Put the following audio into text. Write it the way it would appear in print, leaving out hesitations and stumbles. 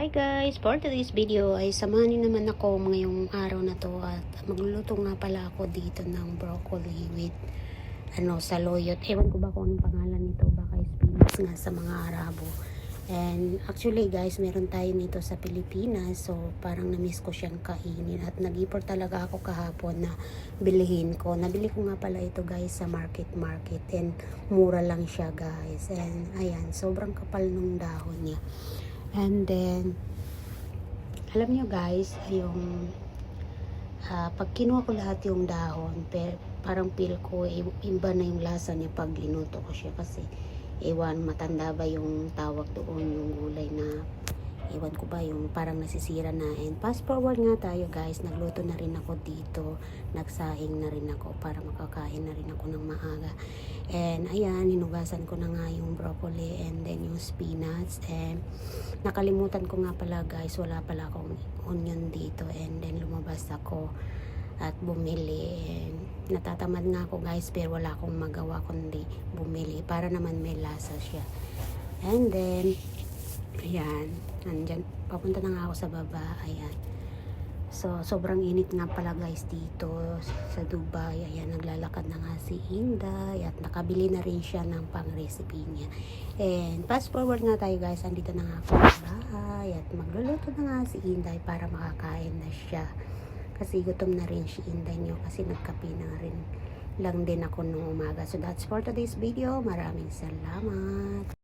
Hi guys! For today's video ay samahan niyo naman ako ngayong araw na to at magluluto nga pala ako dito ng broccoli with saloyot. Ewan ko ba kung anong pangalan nito, baka spinach nga sa mga Arabo. And actually guys, meron tayo nito sa Pilipinas, so parang na-miss ko siyang kainin at nag-import talaga ako kahapon na bilihin ko. Nabili ko nga pala ito guys sa market and mura lang siya guys. And ayan, sobrang kapal nung dahon niya. And then, alam nyo guys, yung pag kinuha ko lahat yung dahon, parang feel ko, iba na yung lasa niya pag linuto ko siya. Kasi, ewan, matanda ba yung tawag doon, yung gulay na, ewan ko ba, yung parang nasisira na. And fast forward nga tayo guys, nagluto na rin ako dito, nagsahing na rin ako para makakain na rin ako ng maaga. And ayan, hinugasan ko na nga yung broccoli and then yung spinach. And nakalimutan ko nga pala guys, wala pala akong onion dito. And then lumabas ako at bumili. And natatamad nga ako guys, pero wala akong magawa kundi bumili para naman may lasa siya. And then ayan, nandyan, papunta na nga ako sa baba. Ayan, so sobrang init nga pala guys dito sa Dubai. Ayan, naglalakad na nga si Inday at nakabili na rin siya ng pang recipe niya. And fast forward nga tayo guys, andito na nga ako sa bahay at magluluto na nga si Inday para makakain na siya. Kasi gutom na rin si Inday niyo kasi nagkape na rin lang din ako nung umaga. So that's for today's video. Maraming salamat.